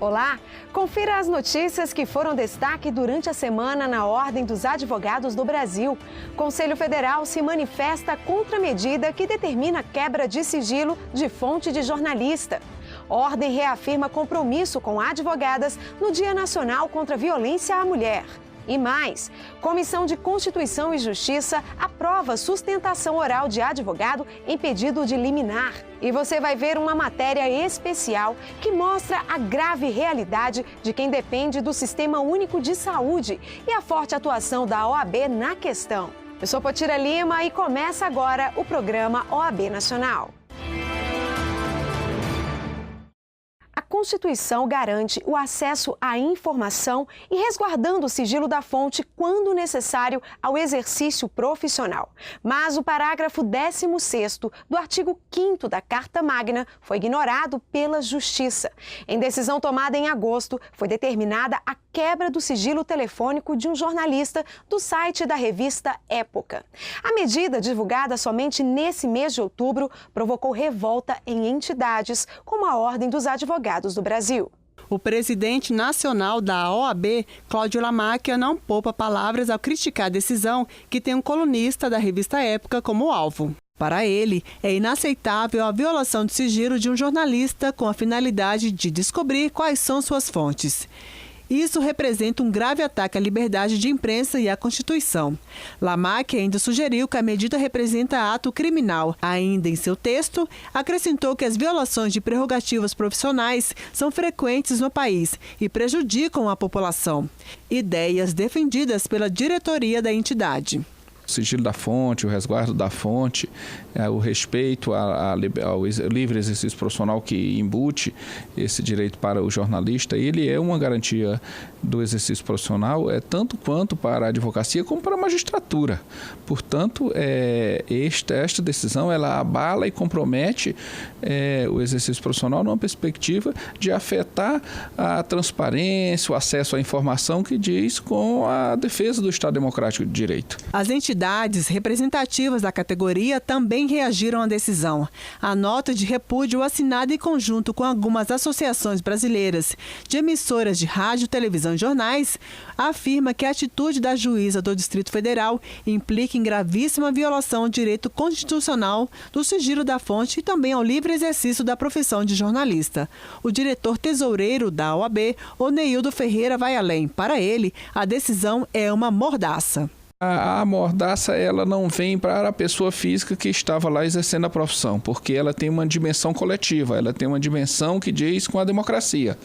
Olá, confira as notícias que foram destaque durante a semana na Ordem dos Advogados do Brasil. Conselho Federal se manifesta contra a medida que determina a quebra de sigilo de fonte de jornalista. Ordem reafirma compromisso com advogadas no Dia Nacional contra a Violência à Mulher. E mais, Comissão de Constituição e Justiça aprova sustentação oral de advogado em pedido de liminar. E você vai ver uma matéria especial que mostra a grave realidade de quem depende do Sistema Único de Saúde e a forte atuação da OAB na questão. Eu sou Potira Lima e começa agora o programa OAB Nacional. A Constituição garante o acesso à informação e resguardando o sigilo da fonte quando necessário ao exercício profissional. Mas o parágrafo 16º do artigo 5º da Carta Magna foi ignorado pela Justiça. Em decisão tomada em agosto, foi determinada a quebra do sigilo telefônico de um jornalista do site da revista Época. A medida, divulgada somente nesse mês de outubro, provocou revolta em entidades como a Ordem dos Advogados do Brasil. O presidente nacional da OAB, Cláudio Lamáquia, não poupa palavras ao criticar a decisão que tem um colunista da revista Época como alvo. Para ele, é inaceitável a violação de sigilo de um jornalista com a finalidade de descobrir quais são suas fontes. Isso representa um grave ataque à liberdade de imprensa e à Constituição. Lamáquia ainda sugeriu que a medida representa ato criminal. Ainda em seu texto, acrescentou que as violações de prerrogativas profissionais são frequentes no país e prejudicam a população. Ideias defendidas pela diretoria da entidade. O sigilo da fonte, o resguardo da fonte, o respeito ao livre exercício profissional que embute esse direito para o jornalista, ele é uma garantia do exercício profissional, tanto quanto para a advocacia como para a magistratura. Portanto, esta decisão ela abala e compromete o exercício profissional numa perspectiva de afetar a transparência, o acesso à informação que diz com a defesa do Estado Democrático de Direito. As entidades representativas da categoria também reagiram à decisão. A nota de repúdio assinada em conjunto com algumas associações brasileiras de emissoras de rádio, televisão e jornais afirma que a atitude da juíza do Distrito Federal implica em gravíssima violação ao direito constitucional do sigilo da fonte e também ao livre exercício da profissão de jornalista. O diretor tesoureiro da OAB, Oneildo Ferreira, vai além. Para ele, a decisão é uma mordaça. A mordaça ela não vem para a pessoa física que estava lá exercendo a profissão, porque ela tem uma dimensão coletiva, ela tem uma dimensão que diz com a democracia.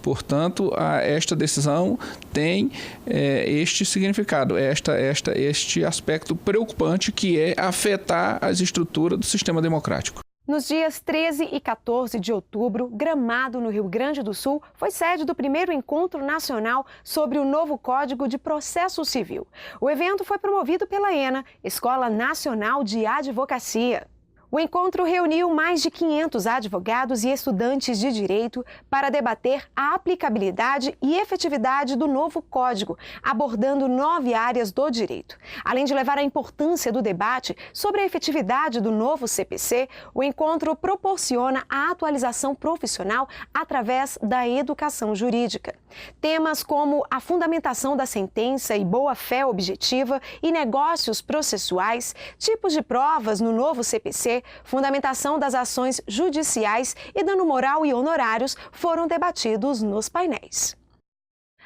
Portanto, esta decisão tem este significado, este aspecto preocupante que é afetar as estruturas do sistema democrático. Nos dias 13 e 14 de outubro, Gramado, no Rio Grande do Sul, foi sede do primeiro encontro nacional sobre o novo Código de Processo Civil. O evento foi promovido pela ENA, Escola Nacional de Advocacia. O encontro reuniu mais de 500 advogados e estudantes de direito para debater a aplicabilidade e efetividade do novo código, abordando 9 áreas do direito. Além de levar a importância do debate sobre a efetividade do novo CPC, o encontro proporciona a atualização profissional através da educação jurídica. Temas como a fundamentação da sentença e boa-fé objetiva e negócios processuais, tipos de provas no novo CPC, fundamentação das ações judiciais e dano moral e honorários foram debatidos nos painéis.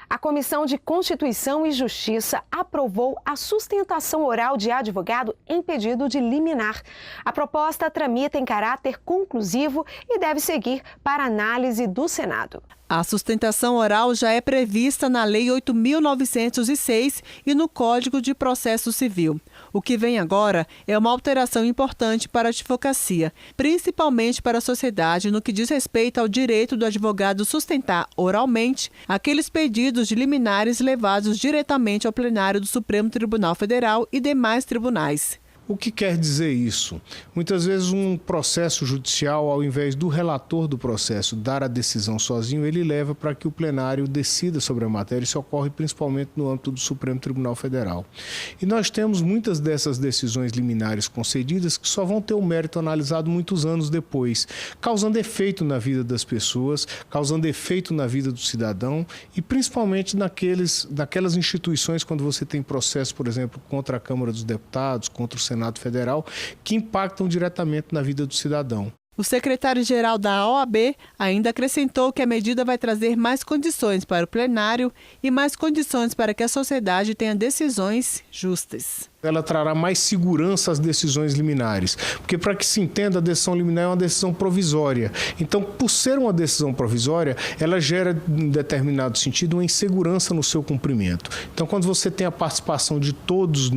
A Comissão de Constituição e Justiça aprovou a sustentação oral de advogado em pedido de liminar. A proposta tramita em caráter conclusivo e deve seguir para análise do Senado. A sustentação oral já é prevista na Lei 8.906 e no Código de Processo Civil. O que vem agora é uma alteração importante para a advocacia, principalmente para a sociedade no que diz respeito ao direito do advogado sustentar oralmente aqueles pedidos de liminares levados diretamente ao plenário do Supremo Tribunal Federal e demais tribunais. O que quer dizer isso? Muitas vezes um processo judicial, ao invés do relator do processo dar a decisão sozinho, ele leva para que o plenário decida sobre a matéria. Isso ocorre principalmente no âmbito do Supremo Tribunal Federal. E nós temos muitas dessas decisões liminares concedidas que só vão ter o mérito analisado muitos anos depois, causando efeito na vida das pessoas, causando efeito na vida do cidadão e principalmente naquelas instituições, quando você tem processo, por exemplo, contra a Câmara dos Deputados, contra o Senado Federal, que impactam diretamente na vida do cidadão. O secretário-geral da OAB ainda acrescentou que a medida vai trazer mais condições para o plenário e mais condições para que a sociedade tenha decisões justas. Ela trará mais segurança às decisões liminares, porque para que se entenda, a decisão liminar é uma decisão provisória. Então, por ser uma decisão provisória, ela gera, em determinado sentido, uma insegurança no seu cumprimento. Então, quando você tem a participação de todos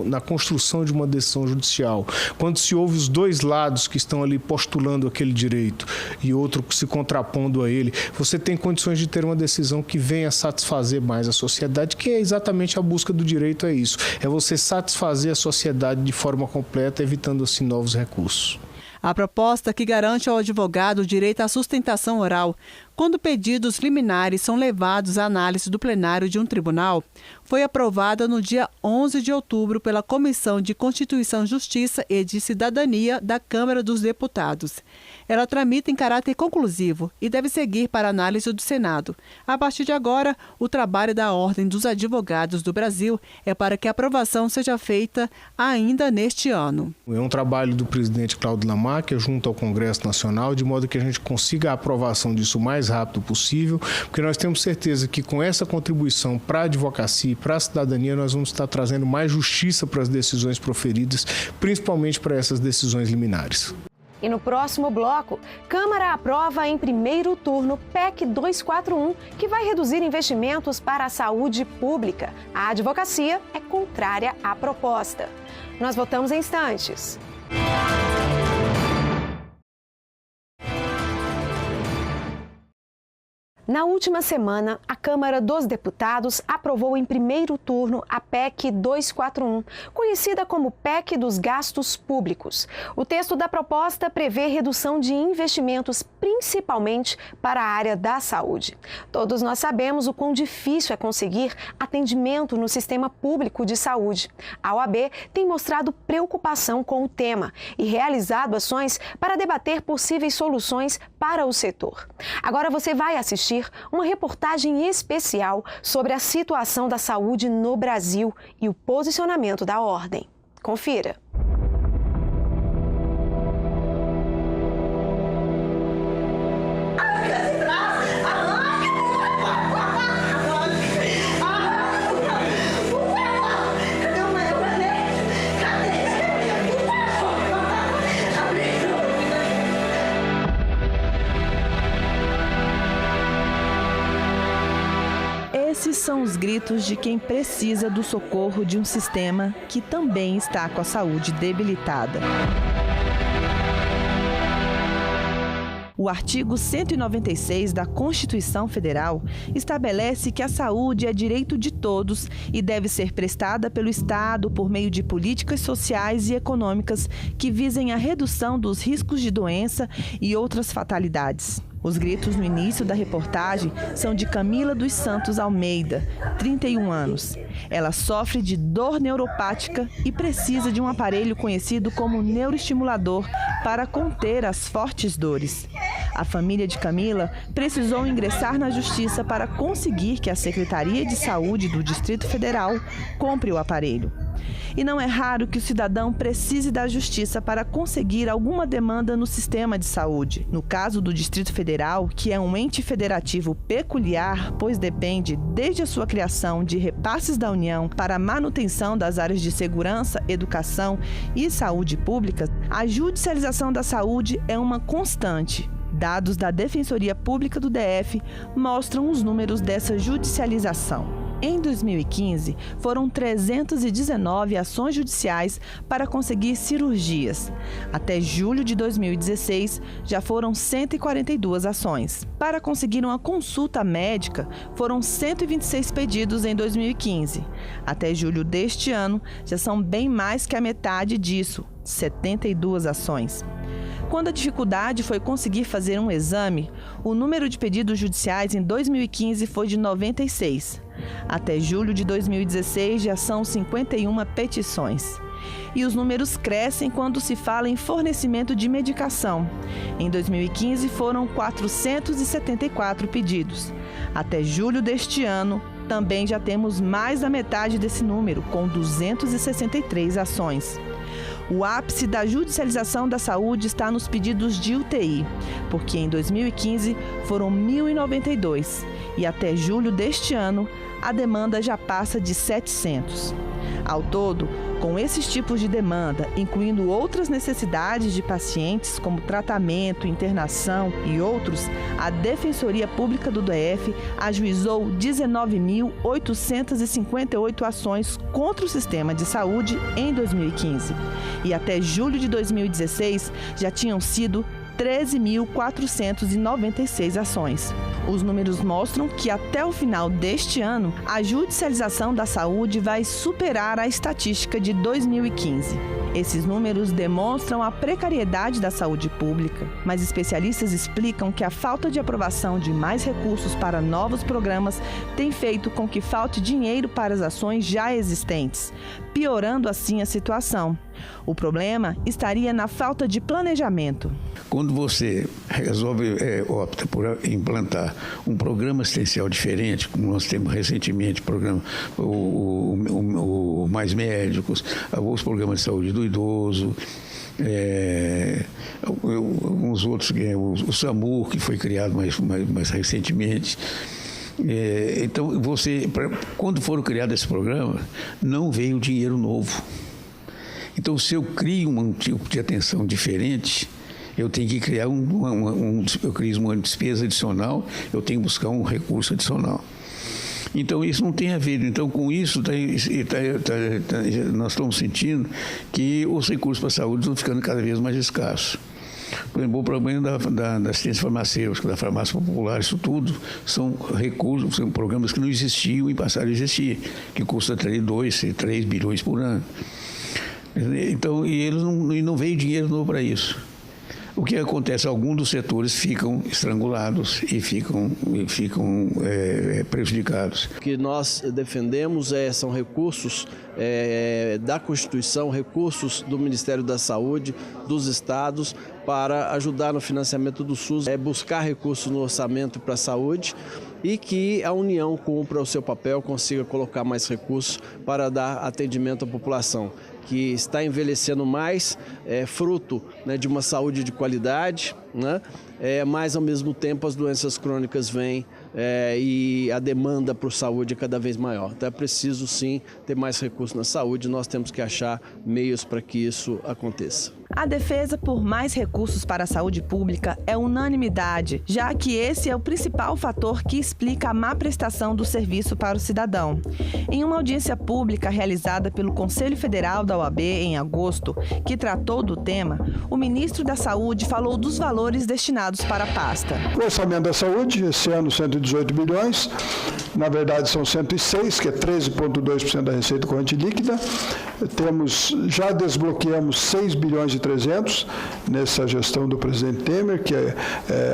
na construção de uma decisão judicial, quando se ouve os dois lados que estão ali postulando aquele direito e outro se contrapondo a ele, você tem condições de ter uma decisão que venha satisfazer mais a sociedade, que é exatamente a busca do direito, é isso. É você satisfazer a sociedade de forma completa, evitando assim novos recursos. A proposta que garante ao advogado o direito à sustentação oral, quando pedidos liminares são levados à análise do plenário de um tribunal, foi aprovada no dia 11 de outubro pela Comissão de Constituição, Justiça e de Cidadania da Câmara dos Deputados. Ela tramita em caráter conclusivo e deve seguir para análise do Senado. A partir de agora, o trabalho da Ordem dos Advogados do Brasil é para que a aprovação seja feita ainda neste ano. É um trabalho do presidente Cláudio Lamarck junto ao Congresso Nacional, de modo que a gente consiga a aprovação disso o mais rápido possível, porque nós temos certeza que com essa contribuição para a advocacia e para a cidadania, nós vamos estar trazendo mais justiça para as decisões proferidas, principalmente para essas decisões liminares. E no próximo bloco, Câmara aprova em primeiro turno PEC 241, que vai reduzir investimentos para a saúde pública. A advocacia é contrária à proposta. Nós voltamos em instantes. Na última semana, a Câmara dos Deputados aprovou em primeiro turno a PEC 241, conhecida como PEC dos Gastos Públicos. O texto da proposta prevê redução de investimentos, principalmente para a área da saúde. Todos nós sabemos o quão difícil é conseguir atendimento no sistema público de saúde. A OAB tem mostrado preocupação com o tema e realizado ações para debater possíveis soluções para o setor. Agora você vai assistir uma reportagem especial sobre a situação da saúde no Brasil e o posicionamento da Ordem. Confira. Esses são os gritos de quem precisa do socorro de um sistema que também está com a saúde debilitada. O artigo 196 da Constituição Federal estabelece que a saúde é direito de todos e deve ser prestada pelo Estado por meio de políticas sociais e econômicas que visem a redução dos riscos de doença e outras fatalidades. Os gritos no início da reportagem são de Camila dos Santos Almeida, 31 anos. Ela sofre de dor neuropática e precisa de um aparelho conhecido como neuroestimulador para conter as fortes dores. A família de Camila precisou ingressar na Justiça para conseguir que a Secretaria de Saúde do Distrito Federal compre o aparelho. E não é raro que o cidadão precise da Justiça para conseguir alguma demanda no sistema de saúde. No caso do Distrito Federal, que é um ente federativo peculiar, pois depende, desde a sua criação, de repasses da União para a manutenção das áreas de segurança, educação e saúde pública, a judicialização da saúde é uma constante. Dados da Defensoria Pública do DF mostram os números dessa judicialização. Em 2015, foram 319 ações judiciais para conseguir cirurgias. Até julho de 2016, já foram 142 ações. Para conseguir uma consulta médica, foram 126 pedidos em 2015. Até julho deste ano, já são bem mais que a metade disso, 72 ações. Quando a dificuldade foi conseguir fazer um exame, o número de pedidos judiciais em 2015 foi de 96. Até julho de 2016 já são 51 petições. E os números crescem quando se fala em fornecimento de medicação. Em 2015 foram 474 pedidos. Até julho deste ano, também já temos mais da metade desse número, com 263 ações. O ápice da judicialização da saúde está nos pedidos de UTI, porque em 2015 foram 1.092 e até julho deste ano a demanda já passa de 700. Ao todo, com esses tipos de demanda, incluindo outras necessidades de pacientes, como tratamento, internação e outros, a Defensoria Pública do DF ajuizou 19.858 ações contra o sistema de saúde em 2015. E até julho de 2016 já tinham sido 13.496 ações. Os números mostram que até o final deste ano, a judicialização da saúde vai superar a estatística de 2015. Esses números demonstram a precariedade da saúde pública, mas especialistas explicam que a falta de aprovação de mais recursos para novos programas tem feito com que falte dinheiro para as ações já existentes, piorando assim a situação. O problema estaria na falta de planejamento. Quando você opta por implantar um programa assistencial diferente, como nós temos recentemente, o Mais Médicos, os programas de saúde do idoso, alguns outros, o SAMU, que foi criado mais recentemente. Então, quando foram criados esse programa, não veio dinheiro novo. Então, se eu crio um tipo de atenção diferente, eu tenho que criar uma despesa adicional, eu tenho que buscar um recurso adicional. Então, isso não tem a ver. Então, com isso, nós estamos sentindo que os recursos para a saúde estão ficando cada vez mais escassos. Por exemplo, o problema da assistência farmacêutica, da farmácia popular, isso tudo são recursos, são programas que não existiam e passaram a existir, que custa 3 bilhões por ano. Então, e não veio dinheiro novo para isso. O que acontece? Alguns dos setores ficam estrangulados e ficam prejudicados. O que nós defendemos são recursos da Constituição, recursos do Ministério da Saúde, dos estados, para ajudar no financiamento do SUS, buscar recursos no orçamento para a saúde e que a União cumpra o seu papel, consiga colocar mais recursos para dar atendimento à população, que está envelhecendo mais, fruto, né, de uma saúde de qualidade, né? Mas ao mesmo tempo as doenças crônicas vêm e a demanda por saúde é cada vez maior. Então é preciso sim ter mais recursos na saúde, nós temos que achar meios para que isso aconteça. A defesa por mais recursos para a saúde pública é unanimidade, já que esse é o principal fator que explica a má prestação do serviço para o cidadão. Em uma audiência pública realizada pelo Conselho Federal da OAB em agosto, que tratou do tema, o ministro da Saúde falou dos valores destinados para a pasta. O orçamento da saúde, esse ano 118 bilhões, na verdade são 106, que é 13,2% da receita corrente líquida. Já desbloqueamos 6 bilhões e 300 nessa gestão do presidente Temer, que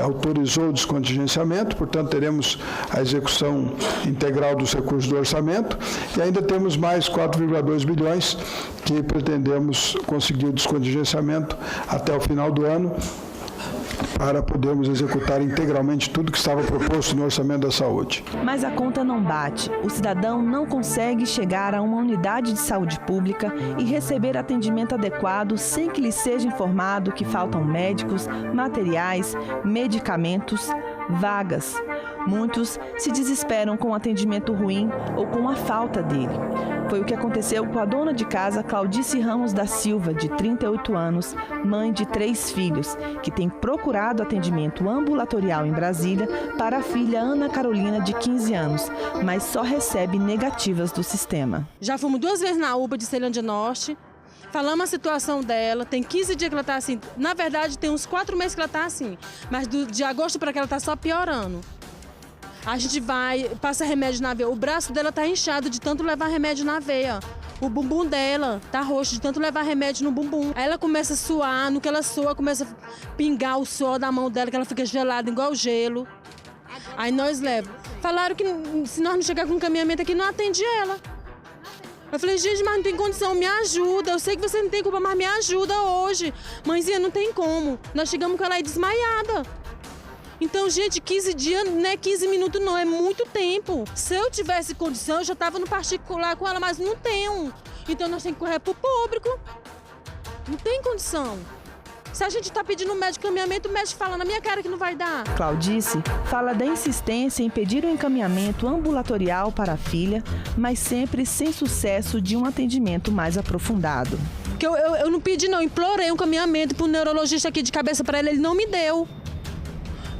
autorizou o descontingenciamento, portanto teremos a execução integral dos recursos do orçamento e ainda temos mais 4,2 bilhões que pretendemos conseguir o descontingenciamento até o final do ano, para podermos executar integralmente tudo que estava proposto no orçamento da saúde. Mas a conta não bate. O cidadão não consegue chegar a uma unidade de saúde pública e receber atendimento adequado sem que lhe seja informado que faltam médicos, materiais, medicamentos, vagas. Muitos se desesperam com o atendimento ruim ou com a falta dele. Foi o que aconteceu com a dona de casa Claudice Ramos da Silva, de 38 anos, mãe de 3 filhos, que tem procurado atendimento ambulatorial em Brasília para a filha Ana Carolina, de 15 anos, mas só recebe negativas do sistema. Já fomos 2 vezes na UPA de Ceilândia Norte, falamos a situação dela, tem 15 dias que ela está assim, na verdade tem uns 4 meses que ela está assim, mas de agosto para cá ela está só piorando. A gente vai, passa remédio na veia, o braço dela está inchado de tanto levar remédio na veia. O bumbum dela tá roxo de tanto levar remédio no bumbum. Aí ela começa a suar, no que ela sua, começa a pingar o suor da mão dela, que ela fica gelada igual gelo. Aí nós levamos. Falaram que se nós não chegar com encaminhamento aqui, não atende ela. Eu falei, gente, mas não tem condição, me ajuda. Eu sei que você não tem culpa, mas me ajuda hoje. Mãezinha, não tem como. Nós chegamos com ela aí desmaiada. Então, gente, 15 dias não é 15 minutos não, é muito tempo. Se eu tivesse condição, eu já estava no particular com ela, mas não tenho. Então nós temos que correr pro público. Não tem condição. Se a gente está pedindo um médico encaminhamento, o médico fala na minha cara que não vai dar. Claudice fala da insistência em pedir um encaminhamento ambulatorial para a filha, mas sempre sem sucesso de um atendimento mais aprofundado. Que eu não pedi não, implorei um encaminhamento para o neurologista aqui de cabeça para ele não me deu.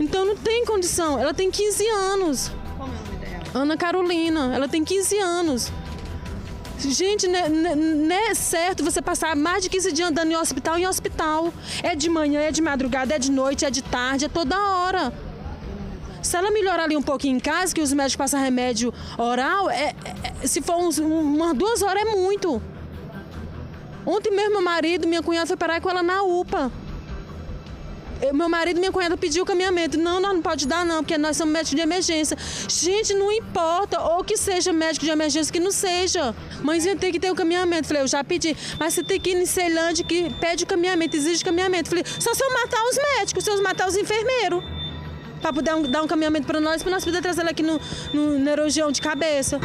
Então não tem condição, ela tem 15 anos. Como é o nome dela? Ana Carolina, ela tem 15 anos. Gente, não é certo você passar mais de 15 dias andando em hospital. É de manhã, é de madrugada, é de noite, é de tarde, é toda hora. Se ela melhorar ali um pouquinho em casa, que os médicos passam remédio oral, se for umas 2 horas é muito. Ontem mesmo meu marido, minha cunhada foi parar com ela na UPA. Meu marido e minha cunhada pediu o caminhamento. Não, nós não pode dar não, porque nós somos médicos de emergência. Gente, não importa, ou que seja médico de emergência, que não seja. Mãezinha tem que ter o caminhamento. Falei, eu já pedi, mas você tem que ir em Ceilândia, que pede o caminhamento, exige o caminhamento. Falei, só se eu matar os médicos, se eu matar os enfermeiros. Para poder dar um caminhamento para nós poder trazer ela aqui no neurologião de cabeça.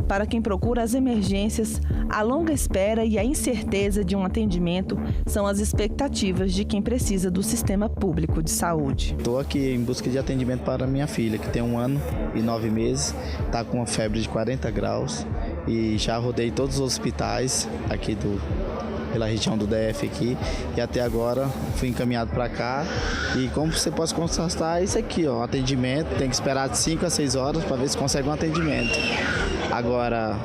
Para quem procura as emergências, a longa espera e a incerteza de um atendimento são as expectativas de quem precisa do sistema público de saúde. Estou aqui em busca de atendimento para minha filha, que tem 1 ano e 9 meses, está com uma febre de 40 graus e já rodei todos os hospitais aqui pela região do DF aqui e até agora fui encaminhado para cá. E como você pode constatar, isso aqui, ó, atendimento, tem que esperar de 5 a 6 horas para ver se consegue um atendimento. Agora,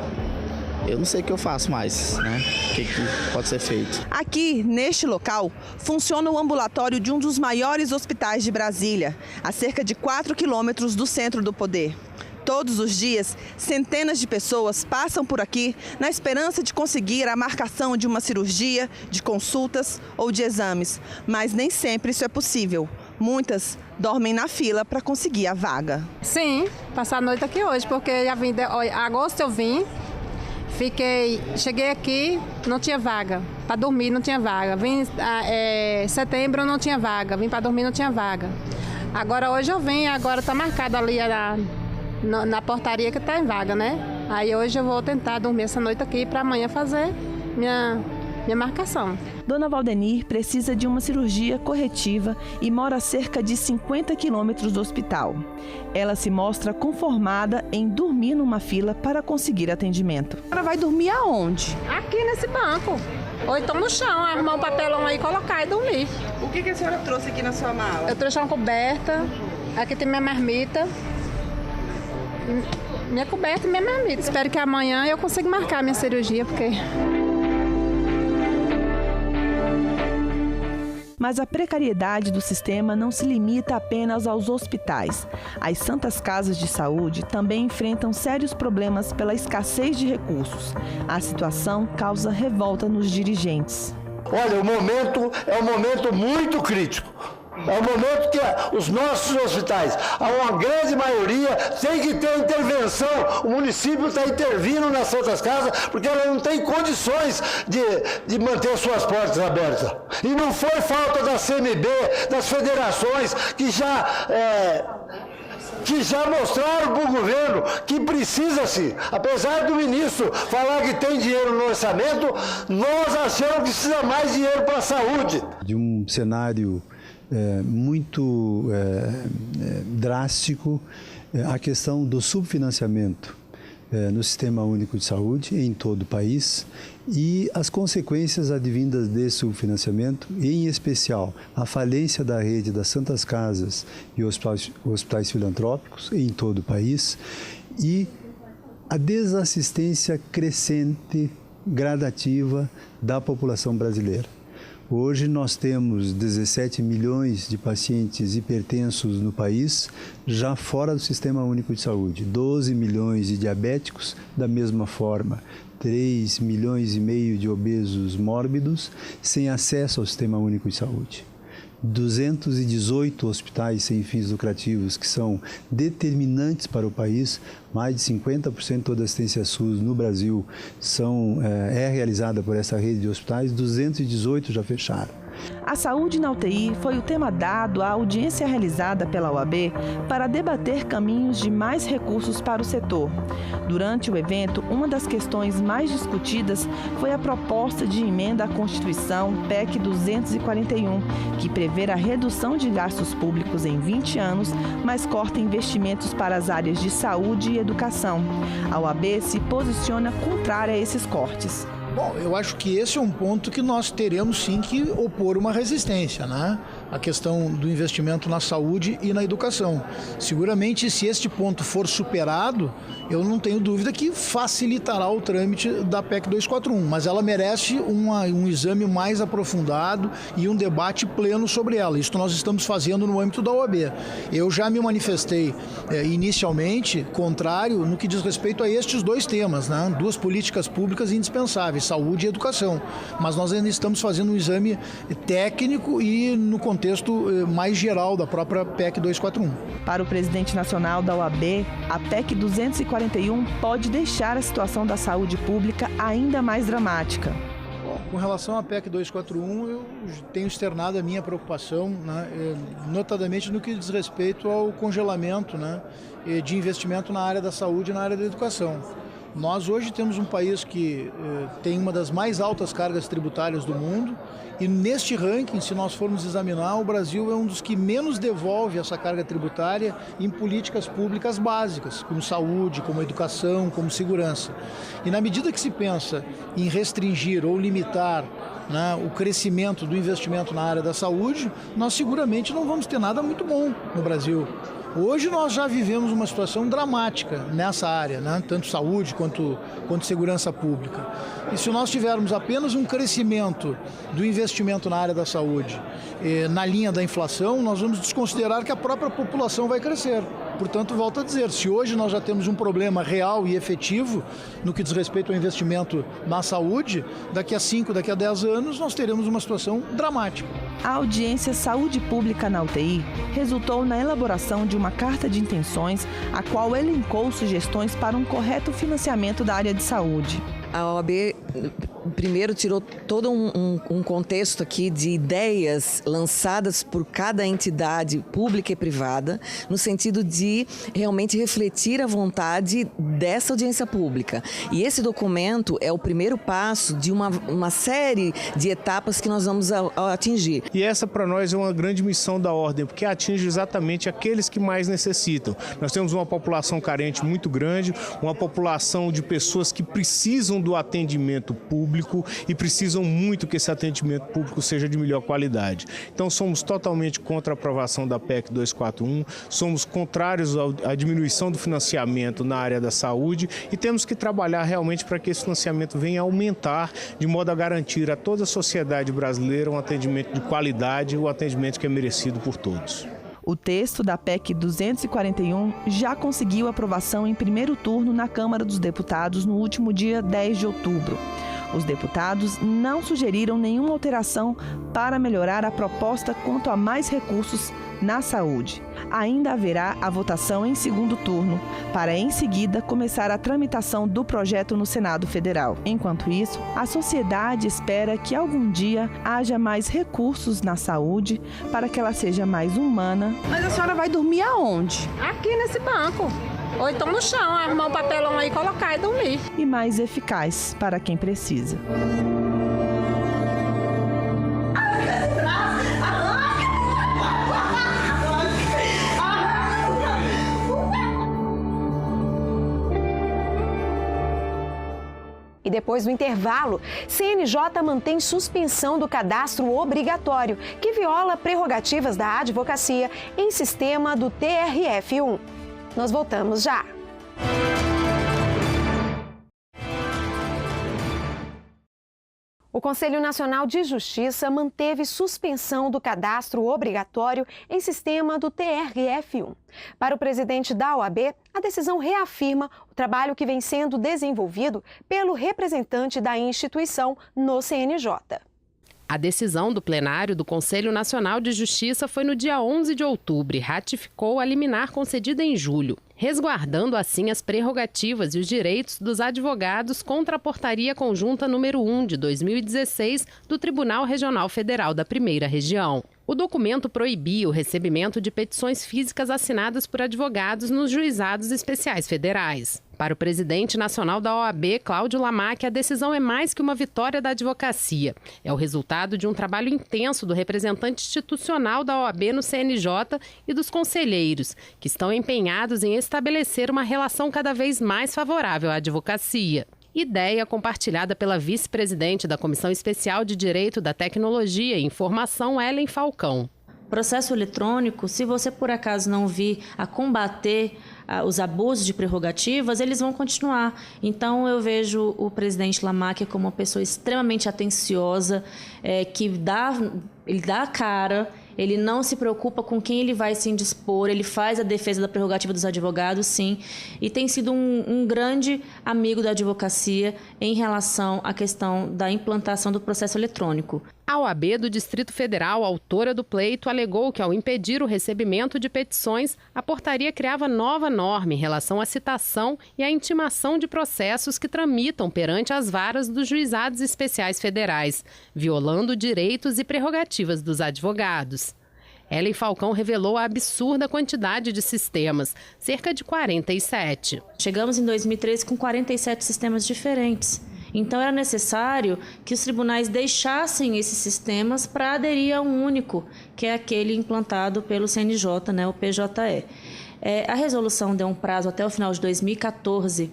eu não sei o que eu faço mais, né? O que pode ser feito. Aqui, neste local, funciona o ambulatório de um dos maiores hospitais de Brasília, a cerca de 4 quilômetros do centro do poder. Todos os dias, centenas de pessoas passam por aqui na esperança de conseguir a marcação de uma cirurgia, de consultas ou de exames, mas nem sempre isso é possível. Muitas dormem na fila para conseguir a vaga. Sim, passar a noite aqui hoje, porque já vim, agosto eu vim, cheguei aqui, não tinha vaga, para dormir não tinha vaga. Vim setembro não tinha vaga, vim para dormir não tinha vaga. Agora hoje eu vim, agora está marcado ali na portaria que está em vaga, né? Aí hoje eu vou tentar dormir essa noite aqui para amanhã fazer minha marcação. Dona Valdenir precisa de uma cirurgia corretiva e mora a cerca de 50 quilômetros do hospital. Ela se mostra conformada em dormir numa fila para conseguir atendimento. Ela vai dormir aonde? Aqui nesse banco. Ou então no chão, arrumar um papelão aí, colocar e dormir. O que a senhora trouxe aqui na sua mala? Eu trouxe uma coberta, aqui tem minha marmita. Minha coberta e minha marmita. Espero que amanhã eu consiga marcar minha cirurgia, porque... Mas a precariedade do sistema não se limita apenas aos hospitais. As santas casas de saúde também enfrentam sérios problemas pela escassez de recursos. A situação causa revolta nos dirigentes. Olha, o momento é um momento muito crítico. É o momento que os nossos hospitais, uma grande maioria, tem que ter intervenção. O município está intervindo nas Santas Casas porque ela não tem condições de manter suas portas abertas. E não foi falta da CMB, das federações, que já que já mostraram para o governo que precisa-se. Apesar do ministro falar que tem dinheiro no orçamento, nós achamos que precisa mais dinheiro para a saúde. De um cenário muito drástico, a questão do subfinanciamento no Sistema Único de Saúde em todo o país e as consequências advindas desse subfinanciamento, em especial a falência da rede das Santas Casas e hospitais filantrópicos em todo o país e a desassistência crescente, gradativa da população brasileira. Hoje nós temos 17 milhões de pacientes hipertensos no país, já fora do Sistema Único de Saúde. 12 milhões de diabéticos, da mesma forma. 3 milhões e meio de obesos mórbidos, sem acesso ao Sistema Único de Saúde. 218 hospitais sem fins lucrativos que são determinantes para o país, mais de 50% da assistência SUS no Brasil é realizada por essa rede de hospitais, 218 já fecharam. A saúde na UTI foi o tema dado à audiência realizada pela OAB para debater caminhos de mais recursos para o setor. Durante o evento, uma das questões mais discutidas foi a proposta de emenda à Constituição PEC 241, que prevê a redução de gastos públicos em 20 anos, mas corta investimentos para as áreas de saúde e educação. A OAB se posiciona contrária a esses cortes. Bom, eu acho que esse é um ponto que nós teremos sim que opor uma resistência, né? A questão do investimento na saúde e na educação. Seguramente, se este ponto for superado, eu não tenho dúvida que facilitará o trâmite da PEC 241, mas ela merece um exame mais aprofundado e um debate pleno sobre ela. Isso nós estamos fazendo no âmbito da OAB. Eu já me manifestei inicialmente contrário no que diz respeito a estes dois temas, né? Duas políticas públicas indispensáveis, saúde e educação. Mas nós ainda estamos fazendo um exame técnico e no contexto mais geral da própria PEC 241. Para o presidente nacional da OAB, a PEC 241 pode deixar a situação da saúde pública ainda mais dramática. Com relação à PEC 241, eu tenho externado a minha preocupação, né, notadamente no que diz respeito ao congelamento, né, de investimento na área da saúde e na área da educação. Nós hoje temos um país que tem uma das mais altas cargas tributárias do mundo e neste ranking, se nós formos examinar, o Brasil é um dos que menos devolve essa carga tributária em políticas públicas básicas, como saúde, como educação, como segurança. E na medida que se pensa em restringir ou limitar, né, o crescimento do investimento na área da saúde, nós seguramente não vamos ter nada muito bom no Brasil. Hoje nós já vivemos uma situação dramática nessa área, né? Tanto saúde quanto segurança pública. E se nós tivermos apenas um crescimento do investimento na área da saúde na linha da inflação, nós vamos desconsiderar que a própria população vai crescer. Portanto, volto a dizer, se hoje nós já temos um problema real e efetivo no que diz respeito ao investimento na saúde, daqui a 5, daqui a 10 anos, nós teremos uma situação dramática. A audiência Saúde Pública na UTI resultou na elaboração de uma carta de intenções, a qual elencou sugestões para um correto financiamento da área de saúde. A OAB primeiro tirou todo um contexto aqui de ideias lançadas por cada entidade pública e privada, no sentido de realmente refletir a vontade dessa audiência pública. E esse documento é o primeiro passo de uma série de etapas que nós vamos atingir. E essa para nós é uma grande missão da Ordem, porque atinge exatamente aqueles que mais necessitam. Nós temos uma população carente muito grande, uma população de pessoas que precisam do atendimento público e precisam muito que esse atendimento público seja de melhor qualidade. Então somos totalmente contra a aprovação da PEC 241, somos contrários à diminuição do financiamento na área da saúde e temos que trabalhar realmente para que esse financiamento venha a aumentar de modo a garantir a toda a sociedade brasileira um atendimento de qualidade, o atendimento que é merecido por todos. O texto da PEC 241 já conseguiu aprovação em primeiro turno na Câmara dos Deputados no último dia 10 de outubro. Os deputados não sugeriram nenhuma alteração para melhorar a proposta quanto a mais recursos na saúde. Ainda haverá a votação em segundo turno, para em seguida começar a tramitação do projeto no Senado Federal. Enquanto isso, a sociedade espera que algum dia haja mais recursos na saúde para que ela seja mais humana. Mas a senhora vai dormir aonde? Aqui nesse banco. Ou então no chão, arrumar um papelão aí, colocar e dormir. E mais eficaz para quem precisa. E depois do intervalo, CNJ mantém suspensão do cadastro obrigatório, que viola prerrogativas da advocacia em sistema do TRF1. Nós voltamos já. O Conselho Nacional de Justiça manteve suspensão do cadastro obrigatório em sistema do TRF1. Para o presidente da OAB, a decisão reafirma o trabalho que vem sendo desenvolvido pelo representante da instituição no CNJ. A decisão do plenário do Conselho Nacional de Justiça foi no dia 11 de outubro e ratificou a liminar concedida em julho, resguardando assim as prerrogativas e os direitos dos advogados contra a Portaria Conjunta número 1 de 2016 do Tribunal Regional Federal da Primeira Região. O documento proibia o recebimento de petições físicas assinadas por advogados nos juizados especiais federais. Para o presidente nacional da OAB, Cláudio Lamaque, a decisão é mais que uma vitória da advocacia. É o resultado de um trabalho intenso do representante institucional da OAB no CNJ e dos conselheiros, que estão empenhados em estabelecer uma relação cada vez mais favorável à advocacia. Ideia compartilhada pela vice-presidente da Comissão Especial de Direito da Tecnologia e Informação, Ellen Falcão. Processo eletrônico, se você por acaso não vir a combater os abusos de prerrogativas, eles vão continuar. Então eu vejo o presidente Lamaque como uma pessoa extremamente atenciosa, ele dá a cara, ele não se preocupa com quem ele vai se indispor, ele faz a defesa da prerrogativa dos advogados, sim, e tem sido um grande amigo da advocacia em relação à questão da implantação do processo eletrônico. A OAB do Distrito Federal, autora do pleito, alegou que, ao impedir o recebimento de petições, a portaria criava nova norma em relação à citação e à intimação de processos que tramitam perante as varas dos juizados especiais federais, violando direitos e prerrogativas dos advogados. Ellen Falcão revelou a absurda quantidade de sistemas, cerca de 47. Chegamos em 2013 com 47 sistemas diferentes. Então, era necessário que os tribunais deixassem esses sistemas para aderir a um único, que é aquele implantado pelo CNJ, o PJE. A resolução deu um prazo até o final de 2014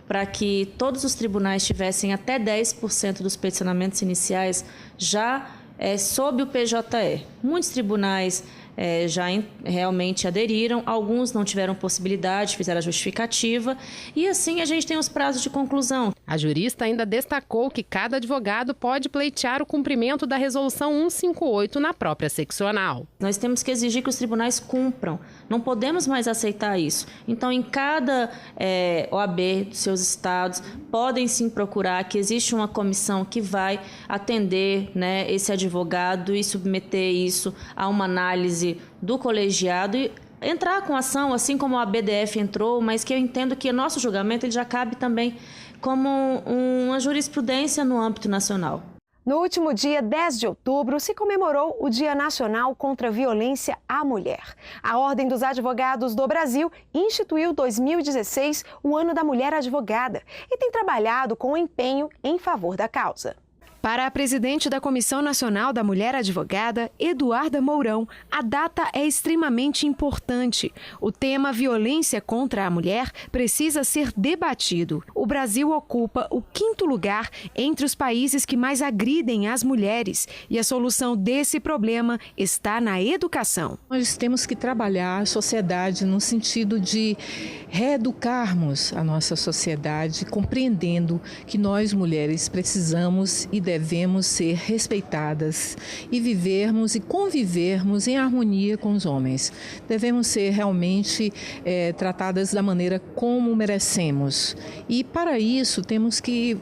para que todos os tribunais tivessem até 10% dos peticionamentos iniciais já sob o PJE. Muitos tribunais já realmente aderiram, alguns não tiveram possibilidade, fizeram a justificativa, e assim a gente tem os prazos de conclusão. A jurista ainda destacou que cada advogado pode pleitear o cumprimento da Resolução 158 na própria seccional. Nós temos que exigir que os tribunais cumpram, não podemos mais aceitar isso. Então, em cada OAB dos seus estados, podem sim procurar que existe uma comissão que vai atender esse advogado e submeter isso a uma análise do colegiado e entrar com ação, assim como a BDF entrou, mas que eu entendo que o nosso julgamento ele já cabe também como uma jurisprudência no âmbito nacional. No último dia 10 de outubro, se comemorou o Dia Nacional contra a Violência à Mulher. A Ordem dos Advogados do Brasil instituiu 2016 o Ano da Mulher Advogada e tem trabalhado com empenho em favor da causa. Para a presidente da Comissão Nacional da Mulher Advogada, Eduarda Mourão, a data é extremamente importante. O tema violência contra a mulher precisa ser debatido. O Brasil ocupa o 5º lugar entre os países que mais agridem as mulheres e a solução desse problema está na educação. Nós temos que trabalhar a sociedade no sentido de reeducarmos a nossa sociedade, compreendendo que nós mulheres precisamos e devemos devemos ser respeitadas e vivermos e convivermos em harmonia com os homens. Devemos ser realmente tratadas da maneira como merecemos. E para isso temos que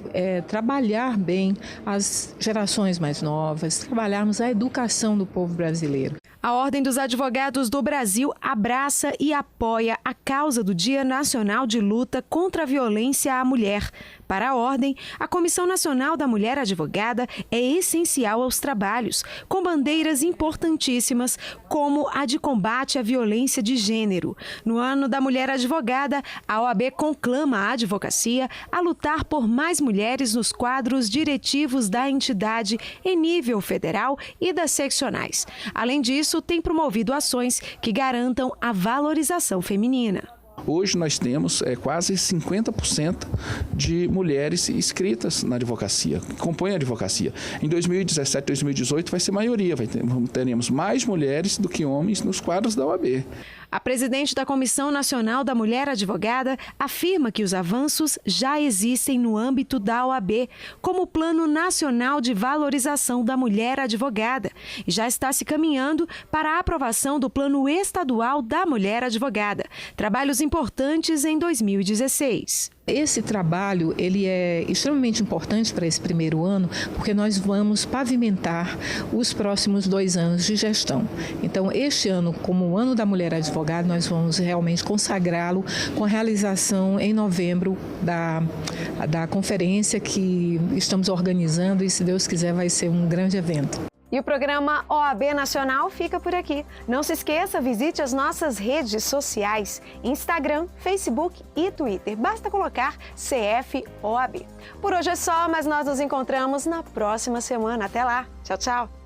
trabalhar bem as gerações mais novas, trabalharmos a educação do povo brasileiro. A Ordem dos Advogados do Brasil abraça e apoia a causa do Dia Nacional de Luta contra a Violência à Mulher. Para a Ordem, a Comissão Nacional da Mulher Advogada é essencial aos trabalhos, com bandeiras importantíssimas como a de combate à violência de gênero. No Ano da Mulher Advogada, a OAB conclama a advocacia a lutar por mais mulheres nos quadros diretivos da entidade em nível federal e das seccionais. Além disso, tem promovido ações que garantam a valorização feminina. Hoje nós temos quase 50% de mulheres inscritas na advocacia, que compõem a advocacia. Em 2017, 2018 vai ser maioria, teremos mais mulheres do que homens nos quadros da OAB. A presidente da Comissão Nacional da Mulher Advogada afirma que os avanços já existem no âmbito da OAB, como o Plano Nacional de Valorização da Mulher Advogada, e já está se caminhando para a aprovação do Plano Estadual da Mulher Advogada. Trabalhos importantes em 2016. Esse trabalho ele é extremamente importante para esse primeiro ano, porque nós vamos pavimentar os próximos 2 anos de gestão. Então, este ano, como o Ano da Mulher Advogada, nós vamos realmente consagrá-lo com a realização em novembro da conferência que estamos organizando e, se Deus quiser, vai ser um grande evento. E o programa OAB Nacional fica por aqui. Não se esqueça, visite as nossas redes sociais, Instagram, Facebook e Twitter. Basta colocar CF OAB. Por hoje é só, mas nós nos encontramos na próxima semana. Até lá. Tchau, tchau.